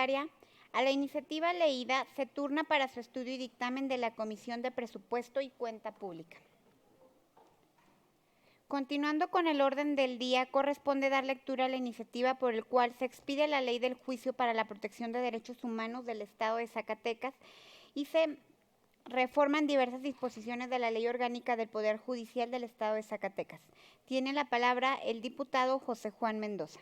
secretaria. A la iniciativa leída se turna para su estudio y dictamen de la Comisión de Presupuesto y Cuenta Pública. Continuando con el orden del día, corresponde dar lectura a la iniciativa por el cual se expide la Ley del Juicio para la Protección de Derechos Humanos del Estado de Zacatecas y se reforman diversas disposiciones de la Ley Orgánica del Poder Judicial del Estado de Zacatecas. Tiene la palabra el diputado José Juan Mendoza.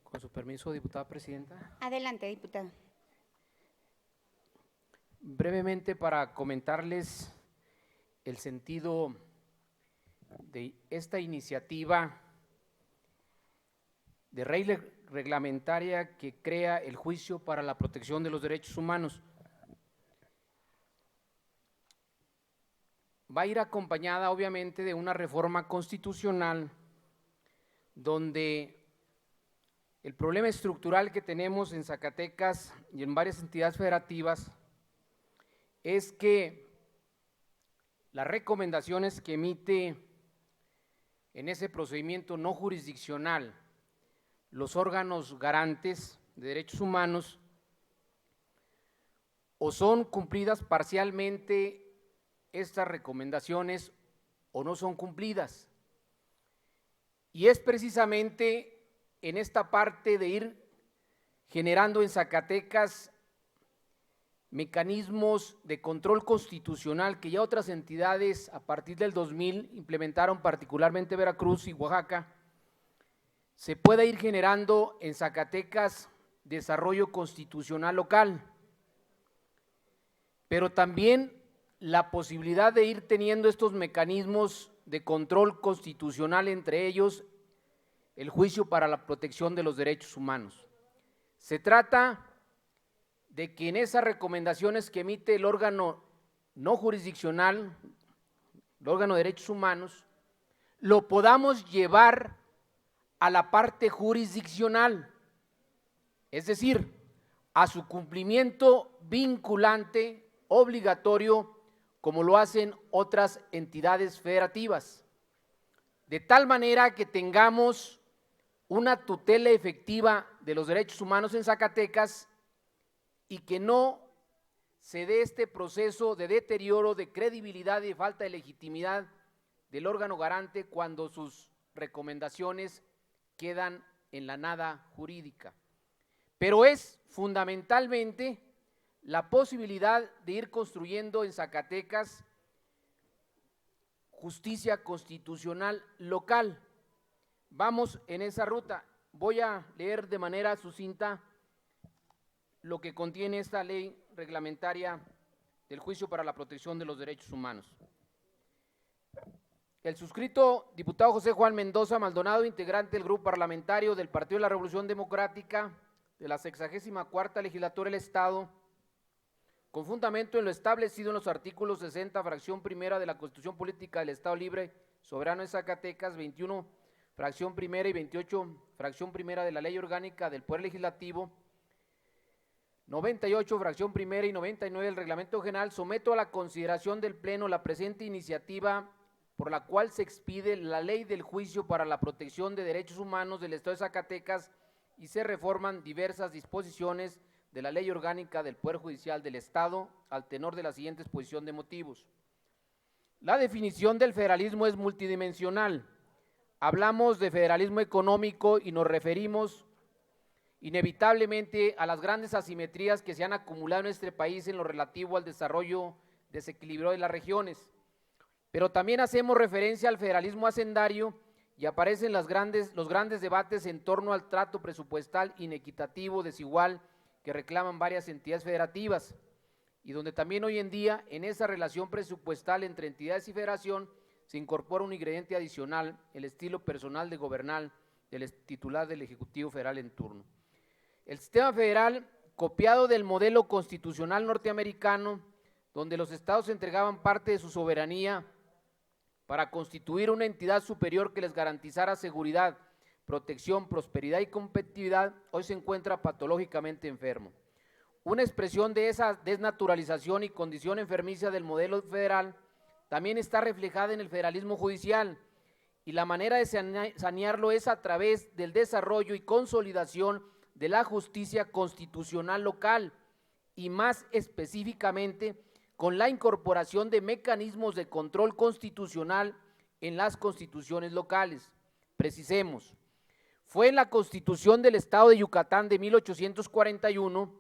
Con su permiso, diputada presidenta. Adelante, diputado. Brevemente, para comentarles el sentido de esta iniciativa de ley reglamentaria que crea el juicio para la protección de los derechos humanos. Va a ir acompañada, obviamente, de una reforma constitucional donde el problema estructural que tenemos en Zacatecas y en varias entidades federativas es que las recomendaciones que emite en ese procedimiento no jurisdiccional los órganos garantes de derechos humanos o son cumplidas parcialmente estas recomendaciones o no son cumplidas. Y es precisamente en esta parte de ir generando en Zacatecas mecanismos de control constitucional que ya otras entidades a partir del 2000 implementaron, particularmente Veracruz y Oaxaca, se pueda ir generando en Zacatecas desarrollo constitucional local, pero también la posibilidad de ir teniendo estos mecanismos de control constitucional, entre ellos el juicio para la protección de los derechos humanos. Se trata de que en esas recomendaciones que emite el órgano no jurisdiccional, el órgano de derechos humanos, lo podamos llevar a la parte jurisdiccional, es decir, a su cumplimiento vinculante, obligatorio, como lo hacen otras entidades federativas, de tal manera que tengamos una tutela efectiva de los derechos humanos en Zacatecas y que no se dé este proceso de deterioro, de credibilidad y de falta de legitimidad del órgano garante cuando sus recomendaciones quedan en la nada jurídica. Pero es fundamentalmente la posibilidad de ir construyendo en Zacatecas justicia constitucional local. Vamos en esa ruta. Voy a leer de manera sucinta lo que contiene esta ley reglamentaria del juicio para la protección de los derechos humanos. El suscrito diputado José Juan Mendoza Maldonado, integrante del grupo parlamentario del Partido de la Revolución Democrática de la 64ª Legislatura del Estado, con fundamento en lo establecido en los artículos 60, fracción primera de la Constitución Política del Estado Libre Soberano de Zacatecas, 21, fracción primera y 28, fracción primera de la Ley Orgánica del Poder Legislativo, 98, fracción primera y 99 del Reglamento General, someto a la consideración del Pleno la presente iniciativa por la cual se expide la Ley del Juicio para la Protección de Derechos Humanos del Estado de Zacatecas y se reforman diversas disposiciones de la Ley Orgánica del Poder Judicial del Estado al tenor de la siguiente exposición de motivos. La definición del federalismo es multidimensional. Hablamos de federalismo económico y nos referimos inevitablemente a las grandes asimetrías que se han acumulado en este país en lo relativo al desarrollo desequilibrado de las regiones. Pero también hacemos referencia al federalismo hacendario y aparecen los grandes debates en torno al trato presupuestal inequitativo, desigual, que reclaman varias entidades federativas, y donde también hoy en día en esa relación presupuestal entre entidades y federación se incorpora un ingrediente adicional, el estilo personal de gobernar del titular del Ejecutivo Federal en turno. El sistema federal, copiado del modelo constitucional norteamericano, donde los estados entregaban parte de su soberanía para constituir una entidad superior que les garantizara seguridad, protección, prosperidad y competitividad, hoy se encuentra patológicamente enfermo. Una expresión de esa desnaturalización y condición enfermiza del modelo federal también está reflejada en el federalismo judicial, y la manera de sanearlo es a través del desarrollo y consolidación de la justicia constitucional local, y más específicamente con la incorporación de mecanismos de control constitucional en las constituciones locales. Precisemos, fue en la Constitución del Estado de Yucatán de 1841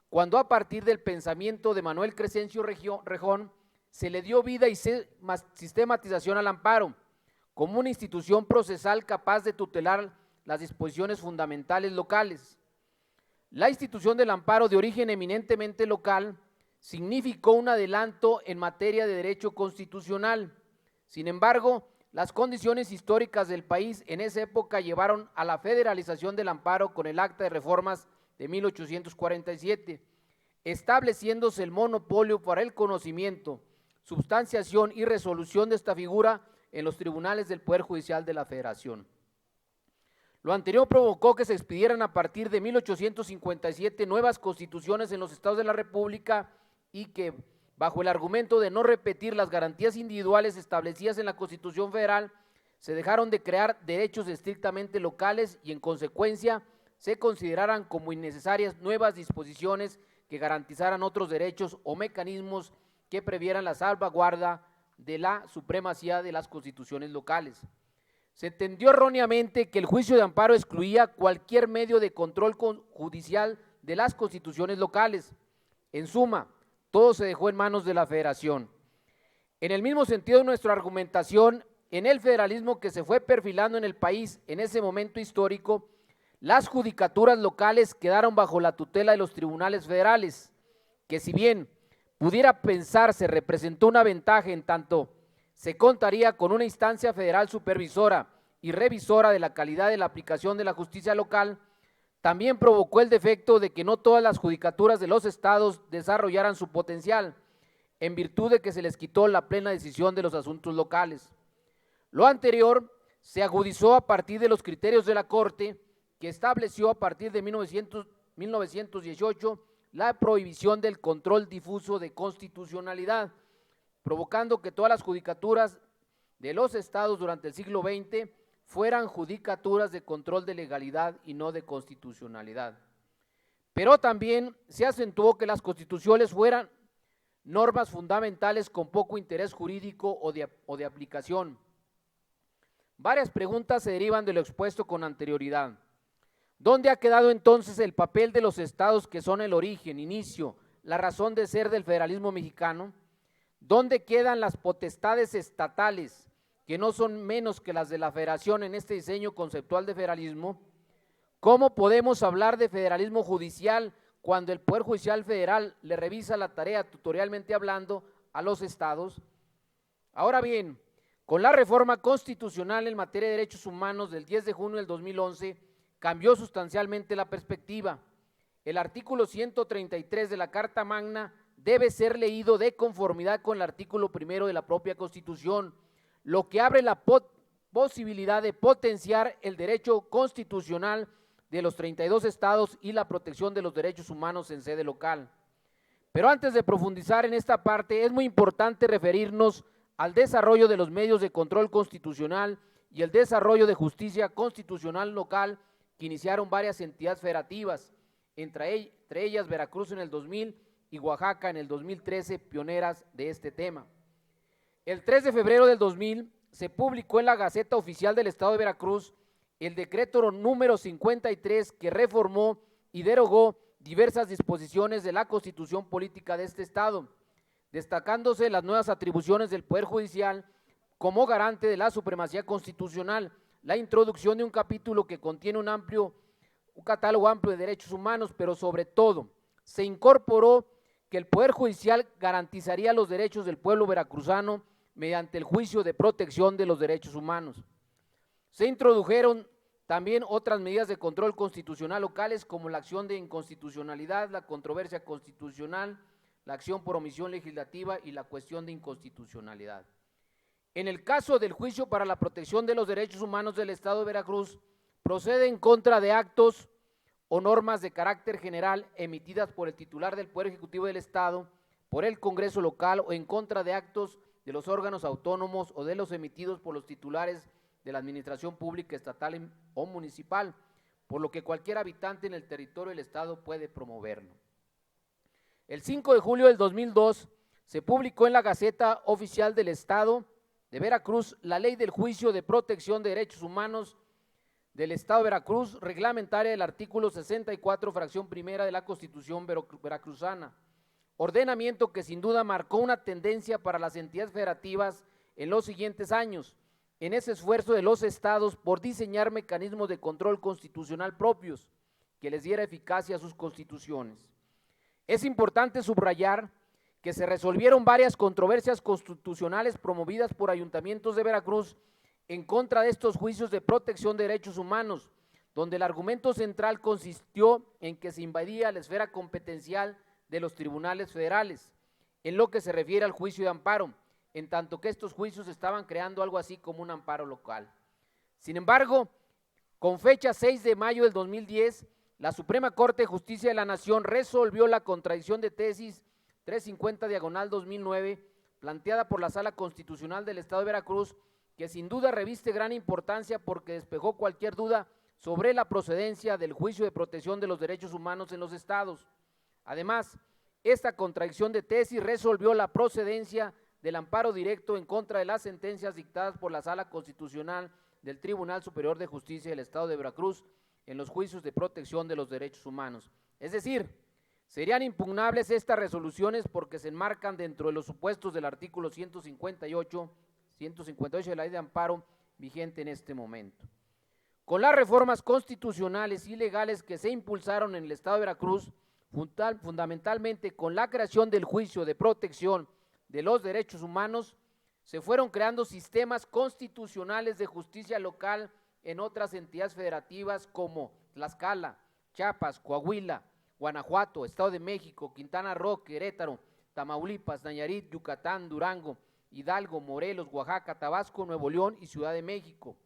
cuando, a partir del pensamiento de Manuel Crescencio Rejón, se le dio vida y sistematización al amparo como una institución procesal capaz de tutelar las disposiciones fundamentales locales. La institución del amparo, de origen eminentemente local, significó un adelanto en materia de derecho constitucional. Sin embargo, las condiciones históricas del país en esa época llevaron a la federalización del amparo con el Acta de Reformas de 1847, estableciéndose el monopolio para el conocimiento, substanciación y resolución de esta figura en los tribunales del Poder Judicial de la Federación. Lo anterior provocó que se expidieran a partir de 1857 nuevas constituciones en los estados de la República, y que, bajo el argumento de no repetir las garantías individuales establecidas en la Constitución Federal, se dejaron de crear derechos estrictamente locales y, en consecuencia, se consideraran como innecesarias nuevas disposiciones que garantizaran otros derechos o mecanismos que previeran la salvaguarda de la supremacía de las constituciones locales. Se entendió erróneamente que el juicio de amparo excluía cualquier medio de control judicial de las constituciones locales. En suma, todo se dejó en manos de la Federación. En el mismo sentido de nuestra argumentación, en el federalismo que se fue perfilando en el país en ese momento histórico, las judicaturas locales quedaron bajo la tutela de los tribunales federales, que, si bien pudiera pensarse representó una ventaja en tanto se contaría con una instancia federal supervisora y revisora de la calidad de la aplicación de la justicia local, también provocó el defecto de que no todas las judicaturas de los estados desarrollaran su potencial, en virtud de que se les quitó la plena decisión de los asuntos locales. Lo anterior se agudizó a partir de los criterios de la Corte, que estableció a partir de 1918 la prohibición del control difuso de constitucionalidad, provocando que todas las judicaturas de los estados durante el siglo XX fueran judicaturas de control de legalidad y no de constitucionalidad. Pero también se acentuó que las constituciones fueran normas fundamentales con poco interés jurídico o de aplicación. Varias preguntas se derivan de lo expuesto con anterioridad. ¿Dónde ha quedado entonces el papel de los estados, que son el origen, inicio, la razón de ser del federalismo mexicano? ¿Dónde quedan las potestades estatales, que no son menos que las de la Federación en este diseño conceptual de federalismo? ¿Cómo podemos hablar de federalismo judicial cuando el Poder Judicial Federal le revisa la tarea, tutorialmente hablando, a los estados? Ahora bien, con la reforma constitucional en materia de derechos humanos del 10 de junio del 2011, cambió sustancialmente la perspectiva. El artículo 133 de la Carta Magna debe ser leído de conformidad con el artículo 1 de la propia Constitución, lo que abre la posibilidad de potenciar el derecho constitucional de los 32 estados y la protección de los derechos humanos en sede local. Pero antes de profundizar en esta parte, es muy importante referirnos al desarrollo de los medios de control constitucional y el desarrollo de justicia constitucional local que iniciaron varias entidades federativas, entre ellas Veracruz en el 2000 y Oaxaca en el 2013, pioneras de este tema. El 3 de febrero del 2000 se publicó en la Gaceta Oficial del Estado de Veracruz el decreto número 53, que reformó y derogó diversas disposiciones de la Constitución Política de este estado, destacándose las nuevas atribuciones del Poder Judicial como garante de la supremacía constitucional, la introducción de un capítulo que contiene un catálogo amplio de derechos humanos, pero sobre todo se incorporó que el Poder Judicial garantizaría los derechos del pueblo veracruzano mediante el juicio de protección de los derechos humanos. Se introdujeron también otras medidas de control constitucional locales, como la acción de inconstitucionalidad, la controversia constitucional, la acción por omisión legislativa y la cuestión de inconstitucionalidad. En el caso del juicio para la protección de los derechos humanos del Estado de Veracruz, procede en contra de actos o normas de carácter general emitidas por el titular del Poder Ejecutivo del Estado, por el Congreso local o en contra de actos de los órganos autónomos o de los emitidos por los titulares de la administración pública estatal o municipal, por lo que cualquier habitante en el territorio del Estado puede promoverlo. El 5 de julio del 2002 se publicó en la Gaceta Oficial del Estado de Veracruz la Ley del Juicio de Protección de Derechos Humanos del Estado de Veracruz, reglamentaria del artículo 64, fracción primera de la Constitución veracruzana, ordenamiento que sin duda marcó una tendencia para las entidades federativas en los siguientes años, en ese esfuerzo de los estados por diseñar mecanismos de control constitucional propios que les diera eficacia a sus constituciones. Es importante subrayar que se resolvieron varias controversias constitucionales promovidas por ayuntamientos de Veracruz en contra de estos juicios de protección de derechos humanos, donde el argumento central consistió en que se invadía la esfera competencial de los tribunales federales, en lo que se refiere al juicio de amparo, en tanto que estos juicios estaban creando algo así como un amparo local. Sin embargo, con fecha 6 de mayo del 2010, la Suprema Corte de Justicia de la Nación resolvió la contradicción de tesis 350/2009, planteada por la Sala Constitucional del Estado de Veracruz, que sin duda reviste gran importancia porque despejó cualquier duda sobre la procedencia del juicio de protección de los derechos humanos en los estados. Además, esta contradicción de tesis resolvió la procedencia del amparo directo en contra de las sentencias dictadas por la Sala Constitucional del Tribunal Superior de Justicia del Estado de Veracruz en los juicios de protección de los derechos humanos. Es decir, serían impugnables estas resoluciones porque se enmarcan dentro de los supuestos del artículo 158 de la Ley de Amparo vigente en este momento. Con las reformas constitucionales y legales que se impulsaron en el Estado de Veracruz, fundamentalmente con la creación del juicio de protección de los derechos humanos, se fueron creando sistemas constitucionales de justicia local en otras entidades federativas como Tlaxcala, Chiapas, Coahuila, Guanajuato, Estado de México, Quintana Roo, Querétaro, Tamaulipas, Nayarit, Yucatán, Durango, Hidalgo, Morelos, Oaxaca, Tabasco, Nuevo León y Ciudad de México.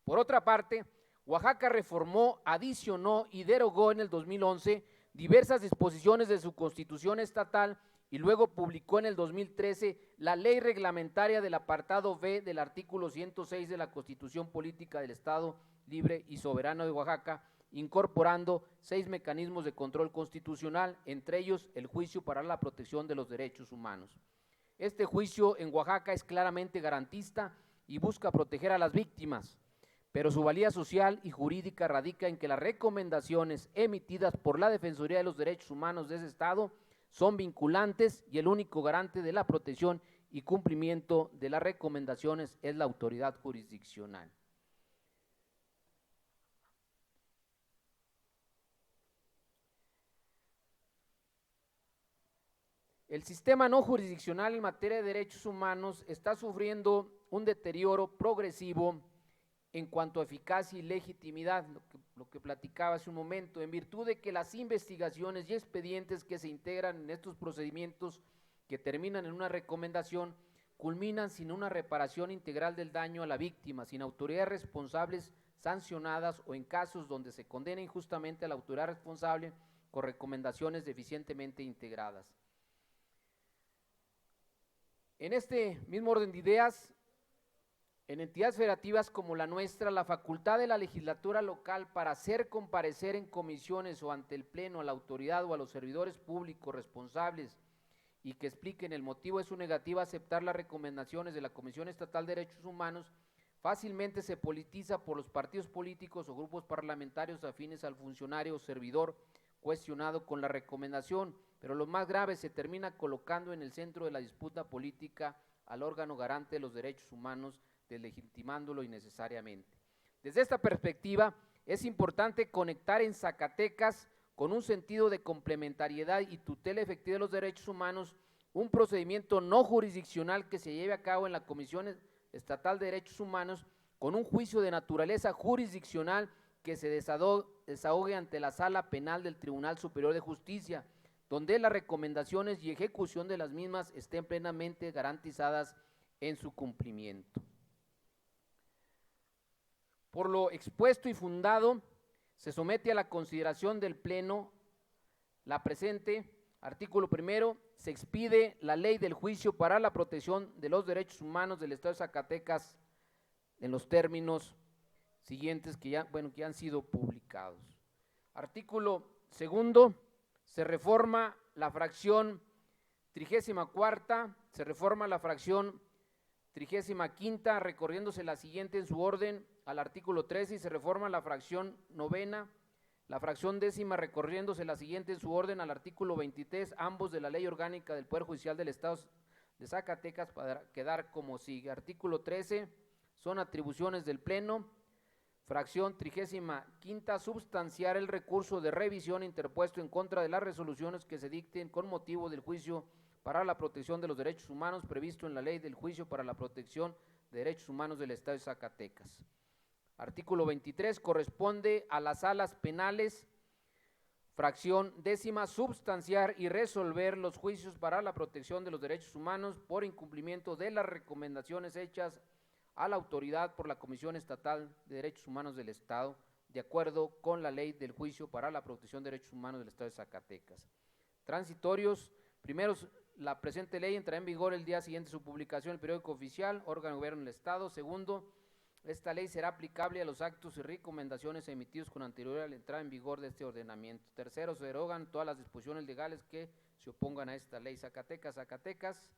Por otra parte, Oaxaca reformó, adicionó y derogó en el 2011 diversas disposiciones de su constitución estatal y luego publicó en el 2013 la ley reglamentaria del apartado B del artículo 106 de la Constitución Política del Estado Libre y Soberano de Oaxaca, incorporando 6 mecanismos de control constitucional, entre ellos el juicio para la protección de los derechos humanos. Este juicio en Oaxaca es claramente garantista y busca proteger a las víctimas, pero su valía social y jurídica radica en que las recomendaciones emitidas por la Defensoría de los Derechos Humanos de ese estado son vinculantes y el único garante de la protección y cumplimiento de las recomendaciones es la autoridad jurisdiccional. El sistema no jurisdiccional en materia de derechos humanos está sufriendo un deterioro progresivo en cuanto a eficacia y legitimidad, lo que platicaba hace un momento, en virtud de que las investigaciones y expedientes que se integran en estos procedimientos que terminan en una recomendación, culminan sin una reparación integral del daño a la víctima, sin autoridades responsables sancionadas o en casos donde se condena injustamente a la autoridad responsable con recomendaciones deficientemente integradas. En este mismo orden de ideas, en entidades federativas como la nuestra, la facultad de la legislatura local para hacer comparecer en comisiones o ante el pleno a la autoridad o a los servidores públicos responsables y que expliquen el motivo de su negativa a aceptar las recomendaciones de la Comisión Estatal de Derechos Humanos, fácilmente se politiza por los partidos políticos o grupos parlamentarios afines al funcionario o servidor cuestionado con la recomendación, pero lo más grave, se termina colocando en el centro de la disputa política al órgano garante de los derechos humanos, deslegitimándolo innecesariamente. Desde esta perspectiva, es importante conectar en Zacatecas, con un sentido de complementariedad y tutela efectiva de los derechos humanos, un procedimiento no jurisdiccional que se lleve a cabo en la Comisión Estatal de Derechos Humanos, con un juicio de naturaleza jurisdiccional que se desahogue ante la Sala Penal del Tribunal Superior de Justicia, donde las recomendaciones y ejecución de las mismas estén plenamente garantizadas en su cumplimiento. Por lo expuesto y fundado, se somete a la consideración del Pleno la presente. Artículo primero, se expide la Ley del Juicio para la Protección de los Derechos Humanos del Estado de Zacatecas en los términos siguientes que ya han sido publicados. Artículo segundo, se reforma la fracción 34ª, se reforma la fracción 35ª, recorriéndose la siguiente en su orden al artículo 13, y se reforma la fracción 9ª, la fracción 10ª, recorriéndose la siguiente en su orden al artículo 23, ambos de la Ley Orgánica del Poder Judicial del Estado de Zacatecas, para quedar como sigue. Artículo 13, son atribuciones del Pleno. Fracción 35ª, substanciar el recurso de revisión interpuesto en contra de las resoluciones que se dicten con motivo del juicio para la protección de los derechos humanos previsto en la Ley del Juicio para la Protección de Derechos Humanos del Estado de Zacatecas. Artículo 23, corresponde a las salas penales. Fracción 10ª, substanciar y resolver los juicios para la protección de los derechos humanos por incumplimiento de las recomendaciones hechas a la autoridad por la Comisión Estatal de Derechos Humanos del Estado, de acuerdo con la Ley del Juicio para la Protección de Derechos Humanos del Estado de Zacatecas. Transitorios, primero, la presente ley entrará en vigor el día siguiente a su publicación en el periódico oficial, órgano de gobierno del Estado. Segundo, esta ley será aplicable a los actos y recomendaciones emitidos con anterioridad a la entrada en vigor de este ordenamiento. Tercero, se derogan todas las disposiciones legales que se opongan a esta ley. Zacatecas.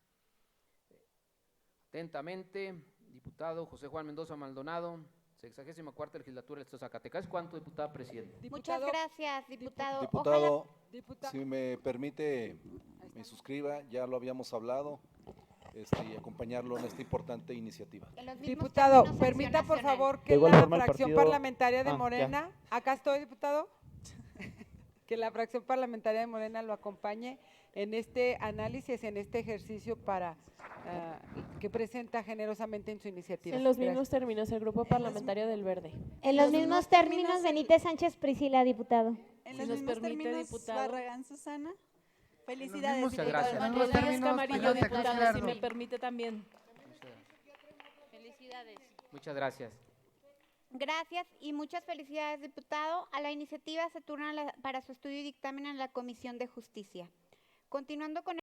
Atentamente, diputado José Juan Mendoza Maldonado, 64ª Legislatura del Estado de Zacatecas. ¿Cuánto, diputada presidenta? Muchas gracias, diputado. Diputado, si me permite, me suscriba, ya lo habíamos hablado, y acompañarlo en esta importante iniciativa. Diputado, permita por favor que la fracción parlamentaria de Morena, acá estoy, diputado, que la fracción parlamentaria de Morena lo acompañe en este análisis, en este ejercicio para que presenta generosamente en su iniciativa. En los mismos términos, el Grupo Parlamentario del Verde. En los mismos términos, Benítez Sánchez Priscila, diputado. En Si los nos mismos permite, términos, diputado. Barragán Susana. Felicidades, Muchas diputado. gracias. Manuel Reyes Camarillo, diputado, si me permite también. Felicidades. Muchas gracias. Gracias y muchas felicidades, diputado. A la iniciativa se turna para su estudio y dictamen en la Comisión de Justicia. Continuando con